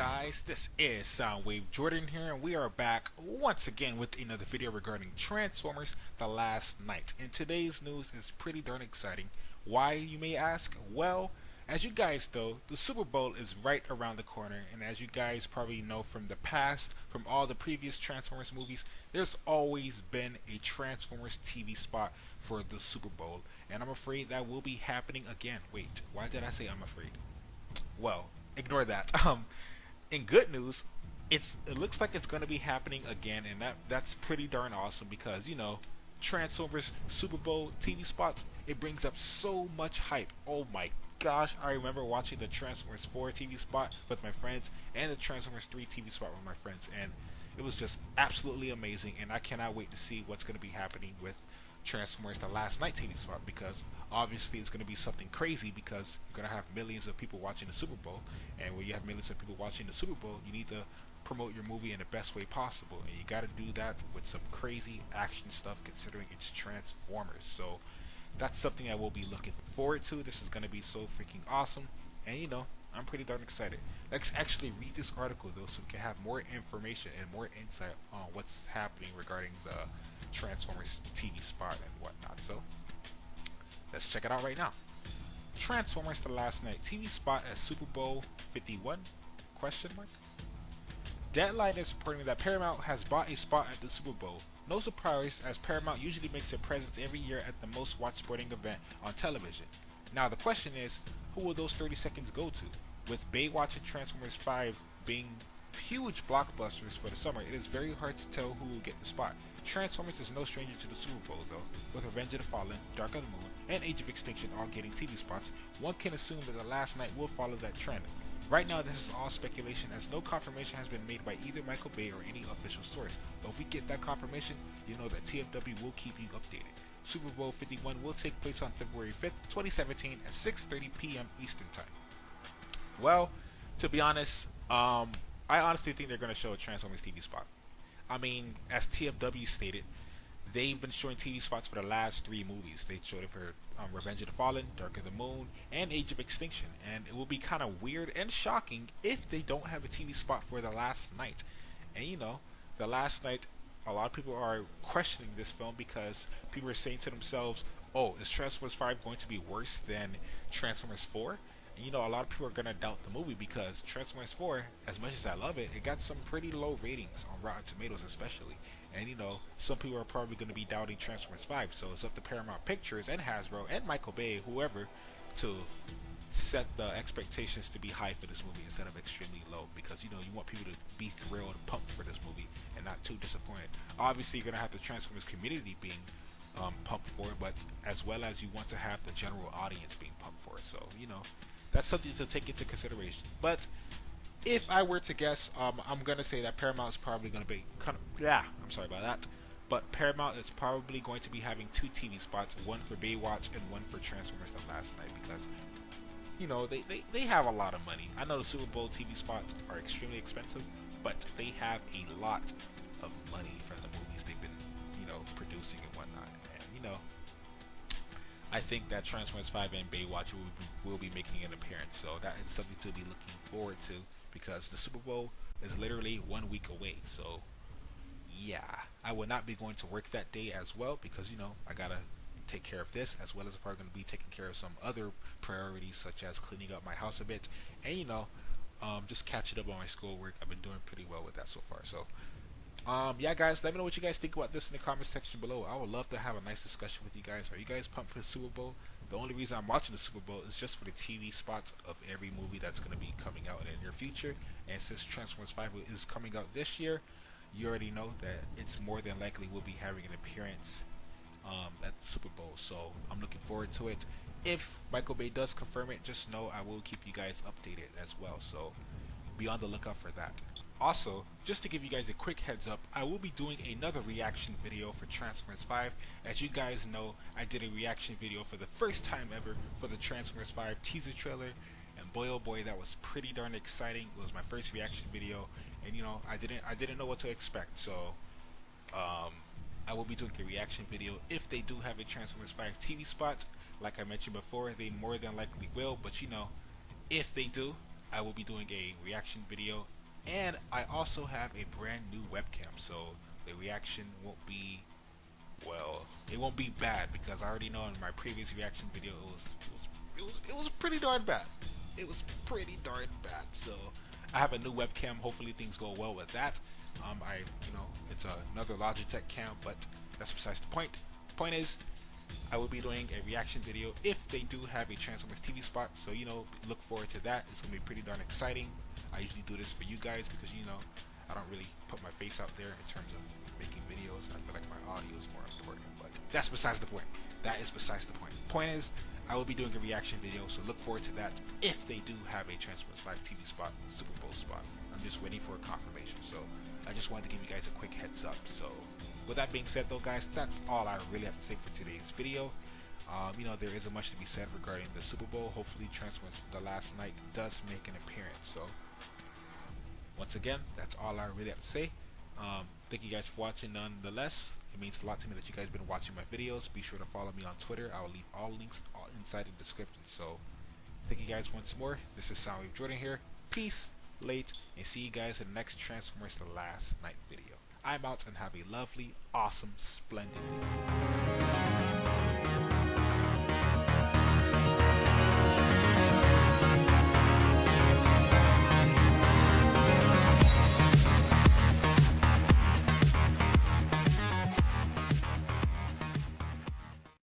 guys? This is Soundwave Jordan here, and we are back once again with another video regarding Transformers The Last Night. And today's news is pretty darn exciting. Why, you may ask? Well, as you guys know, the Super Bowl is right around the corner, and as you guys probably know from the past, from all the previous Transformers movies, there's always been a Transformers TV spot for the Super Bowl, and I'm afraid that will be happening again. Wait, why did I say I'm afraid? Well, ignore that. In good news, it looks like it's going to be happening again, and that's pretty darn awesome because Transformers Super Bowl TV spots, it brings up so much hype. Oh my gosh, I remember watching the Transformers 4 TV spot with my friends and the Transformers 3 TV spot with my friends, and it was just absolutely amazing, and I cannot wait to see what's going to be happening with Transformers The Last Night TV spot, because obviously it's going to be something crazy because you're going to have millions of people watching the Super Bowl, and when you have millions of people watching the Super Bowl, you need to promote your movie in the best way possible, and you got to do that with some crazy action stuff considering it's Transformers. So that's something I will be looking forward to. This is going to be so freaking awesome, and I'm pretty darn excited. Let's actually read this article though so we can have more information and more insight on what's happening regarding the Transformers TV spot and whatnot. So let's check it out right now. Transformers The Last Night TV spot at Super Bowl 51? Question mark. Deadline is reporting that Paramount has bought a spot at the Super Bowl. No surprise, as Paramount usually makes a presence every year at the most watched sporting event on television. Now the question is, who will those 30 seconds go to? With Baywatch and Transformers 5 being huge blockbusters for the summer, it is very hard to tell who will get the spot. Transformers is no stranger to the Super Bowl though, with Revenge of the Fallen, Dark of the Moon, and Age of Extinction all getting TV spots. One can assume that The Last Night will follow that trend. Right now this is all speculation as no confirmation has been made by either Michael Bay or any official source, but if we get that confirmation, you know that TFW will keep you updated. Super Bowl 51 will take place on February 5th, 2017 at 6:30 p.m. Eastern Time. Well, to be honest, I honestly think they're going to show a Transformers TV spot. I mean, as TFW stated, they've been showing TV spots for the last 3 movies. They showed it for Revenge of the Fallen, Dark of the Moon, and Age of Extinction. And it will be kind of weird and shocking if they don't have a TV spot for The Last Night. And The Last Night, a lot of people are questioning this film because people are saying to themselves, oh, is Transformers 5 going to be worse than Transformers 4? And, a lot of people are going to doubt the movie because Transformers 4, as much as I love it, it got some pretty low ratings on Rotten Tomatoes especially. And some people are probably going to be doubting Transformers 5, so it's up to Paramount Pictures and Hasbro and Michael Bay, whoever, to set the expectations to be high for this movie instead of extremely low, because you want people to be thrilled, pumped for this movie, and not too disappointed. Obviously, you're going to have the Transformers community being pumped for it, but as well as you want to have the general audience being pumped for it. So, that's something to take into consideration. But if I were to guess, I'm going to say that Paramount is probably going to be I'm sorry about that. But Paramount is probably going to be having 2 TV spots, one for Baywatch and one for Transformers The Last Night, because they have a lot of money. I know the Super Bowl TV spots are extremely expensive, but they have a lot of money from the movies they've been producing and whatnot. And I think that Transformers 5 and Baywatch will be making an appearance, so that is something to be looking forward to, because the Super Bowl is literally 1 week away. So yeah, I will not be going to work that day as well, because I gotta take care of this, as well as I'm probably going to be taking care of some other priorities, such as cleaning up my house a bit, and just catching up on my schoolwork. I've been doing pretty well with that so far. So yeah, guys, let me know what you guys think about this in the comment section below. I would love to have a nice discussion with you guys. Are you guys pumped for the Super Bowl? The only reason I'm watching the Super Bowl is just for the TV spots of every movie that's going to be coming out in the near future. And since Transformers 5 is coming out this year, you already know that it's more than likely we'll be having an appearance at the Super Bowl. So I'm looking forward to it. If Michael Bay does confirm it, just know I will keep you guys updated as well. So be on the lookout for that. Also, just to give you guys a quick heads up, I will be doing another reaction video for Transformers 5. As you guys know, I did a reaction video for the first time ever for the Transformers 5 teaser trailer, and boy oh boy, that was pretty darn exciting. It was my first reaction video, and I didn't know what to expect. So I will be doing a reaction video if they do have a Transformers 5 TV spot. Like I mentioned before, they more than likely will, but if they do, I will be doing a reaction video, and I also have a brand new webcam, so the reaction won't be, well, it won't be bad, because I already know in my previous reaction video it was pretty darn bad. It was pretty darn bad. So I have a new webcam. Hopefully things go well with that. It's another Logitech cam, but that's besides the point. Point is, I will be doing a reaction video if they do have a Transformers TV spot. So look forward to that. It's gonna be pretty darn exciting. I usually do this for you guys because I don't really put my face out there in terms of making videos. I feel like my audio is more important, but that's besides the point. That is besides the point. Point is, I will be doing a reaction video, so look forward to that if they do have a Transformers 5 TV spot, Super Bowl spot. I'm just waiting for a confirmation, so I just wanted to give you guys a quick heads up. So with that being said though, guys, that's all I really have to say for today's video. There isn't much to be said regarding the Super Bowl. Hopefully Transformers The Last Night does make an appearance. So once again, that's all I really have to say. Thank you guys for watching nonetheless. It means a lot to me that you guys have been watching my videos. Be sure to follow me on Twitter. I will leave all links inside the description. So thank you guys once more. This is SOBOLOV Jordan here. Peace, late, and see you guys in the next Transformers The Last Night video. I'm out, and have a lovely, awesome, splendid day.